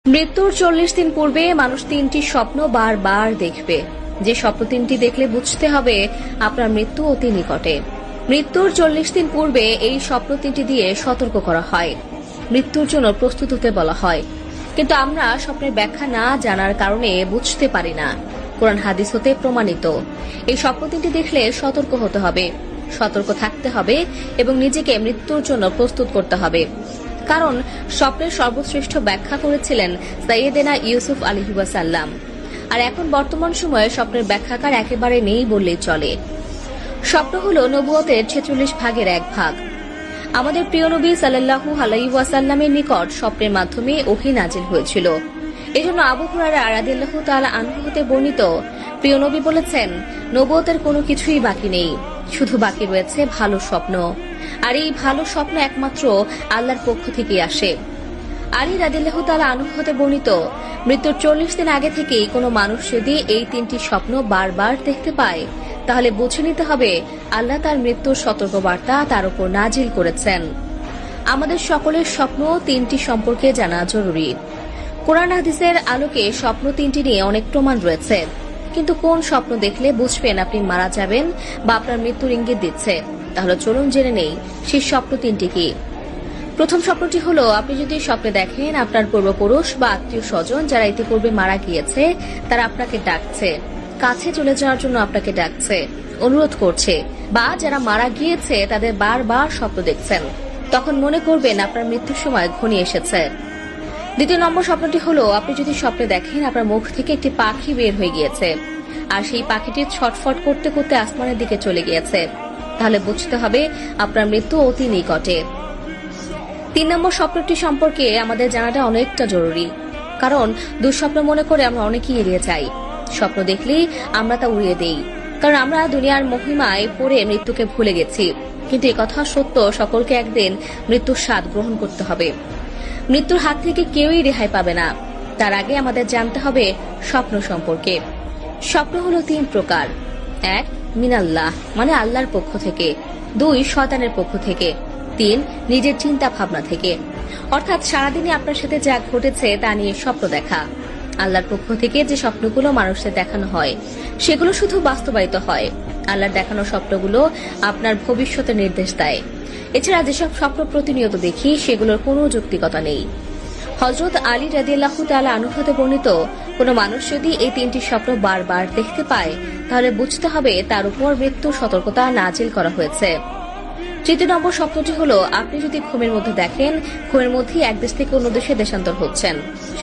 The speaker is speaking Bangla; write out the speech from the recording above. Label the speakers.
Speaker 1: মৃত্যুর ৪০ দিন পূর্বে মানুষ তিনটি স্বপ্ন বারবার দেখবে। যে স্বপ্ন তিনটি দেখলে বুঝতে হবে আপনার মৃত্যু অতি নিকটে। মৃত্যুর ৪০ দিন পূর্বে এই স্বপ্ন তিনটি দিয়ে সতর্ক করা হয়, মৃত্যুর জন্য প্রস্তুত হতে বলা হয়। কিন্তু আমরা স্বপ্নের ব্যাখ্যা না জানার কারণে বুঝতে পারি না। কোরআন হাদিস হতে প্রমাণিত এই স্বপ্ন তিনটি দেখলে সতর্ক হতে হবে, সতর্ক থাকতে হবে এবং নিজেকে মৃত্যুর জন্য প্রস্তুত করতে হবে। কারণ স্বপ্নের সর্বশ্রেষ্ঠ ব্যাখ্যা করেছিলেন সাইয়েদেনা ইউসুফ আলাইহিসসালাম। আর এখন বর্তমান সময়ে স্বপ্নের ব্যাখ্যাকার একেবারে নেই বললেই চলে। স্বপ্ন হল নবুয়তের ৪৬ ভাগের এক ভাগ। আমাদের প্রিয় নবী সাল্লাল্লাহু আলাইহি ওয়াসাল্লামের নিকট স্বপ্নের মাধ্যমে ওহী নাজিল হয়েছিল। এজন্য আবু হুরায়রা রাদিয়াল্লাহু তাআলা আনহু হতে বর্ণিত, প্রিয় নবী বলেছেন, নবুয়তের কোনো কিছুই বাকি নেই, শুধু বাকি রয়েছে ভালো স্বপ্ন। আর এই ভালো স্বপ্ন একমাত্র আল্লাহর পক্ষ থেকে আসে। আলী রাদিয়াল্লাহু তাআলা আনহু হতে বর্ণিত, মৃত্যুর ৪০ দিন আগে থেকেই কোনো মানুষ যদি এই তিনটি স্বপ্ন বারবার দেখতে পায়, তাহলে বুঝে নিতে হবে আল্লাহ তার মৃত্যুর সতর্কবার্তা তার উপর নাজিল করেছেন। আমাদের সকলের স্বপ্ন তিনটি সম্পর্কে জানা জরুরি। কোরআন হাদিসের আলোকে স্বপ্ন তিনটি নিয়ে অনেক প্রমাণ রয়েছে। কিন্তু কোন স্বপ্ন দেখলে বুঝবেন আপনি মারা যাবেন বা আপনার মৃত্যুর ইঙ্গিত দিচ্ছে? তাহলে চলুন জেনে নেই সেই স্বপ্ন তিনটি কি। প্রথম স্বপ্নটি হলো, আপনি যদি স্বপ্নে দেখেন আপনার পূর্বপুরুষ বা আত্মীয় স্বজন যারা ইতিপূর্বে মারা গিয়েছে তারা আপনাকে ডাকছে, কাছে চলে যাওয়ার জন্য আপনাকে ডাকছে, অনুরোধ করছে, বা যারা মারা গিয়েছে তাদের বারবার স্বপ্ন দেখছেন, তখন মনে করবেন আপনার মৃত্যুর সময় ঘনিয়ে এসেছে। দ্বিতীয় নম্বর স্বপ্নটি হলো, আপনি যদি স্বপ্নে দেখেন আপনার মুখ থেকে একটি পাখি বের হয়ে গিয়েছে আর সেই পাখিটি ছটফট করতে করতে আসমানের দিকে চলে গিয়েছে, তাহলে বুঝতে হবে আপনার মৃত্যু অতি নিকটে। ৩ নম্বর স্বপ্নটি সম্পর্কে আমাদের জানাটা অনেকটা জরুরি। কারণ দুঃস্বপ্ন মনে করে আমরা অনেকেই এড়িয়ে যাই। স্বপ্ন দেখলেই আমরা তা উড়িয়ে দেই, কারণ আমরা দুনিয়ার মহিমায় পড়ে মৃত্যুকে ভুলে গেছি। কিন্তু একথা সত্য, সকলকে একদিন মৃত্যুর স্বাদ গ্রহণ করতে হবে। মৃত্যুর হাত থেকে কেউই রেহাই পাবে না। তার আগে আমাদের জানতে হবে স্বপ্ন সম্পর্কে। স্বপ্ন হলো ৩ প্রকার। ১, মিনাল্লাহ মানে আল্লাহর পক্ষ থেকে। ২, শয়তানের পক্ষ থেকে। ৩, নিজের চিন্তা ভাবনা থেকে। অর্থাৎ সারাদিনে আপনার সাথে যা ঘটেছে তা নিয়ে স্বপ্ন দেখা। আল্লাহর পক্ষ থেকে যে স্বপ্নগুলো মানুষের দেখানো হয় সেগুলো শুধু বাস্তবায়িত হয়। আল্লাহর দেখানো স্বপ্নগুলো আপনার ভবিষ্যতের নির্দেশ দেয়। এছাড়া যেসব স্বপ্ন প্রতিনিয়ত দেখি সেগুলোর কোনো যৌক্তিকতা নেই। হযরত আলী রাদিয়াল্লাহু তাআলা আনহু হতে বর্ণিত, কোনো মানুষ যদি এই 3টি স্বপ্ন বারবার দেখতে পায় তাহলে বুঝতে হবে তার উপর মৃত্যুর সতর্কতা নাজিল করা হয়েছে। ৩য় নম্বর স্বপ্নটি হলো, আপনি যদি ঘুমের মধ্যে দেখেন ঘুমের মধ্যেই এক দেশ থেকে অন্য দেশে দেশান্তর হচ্ছেন।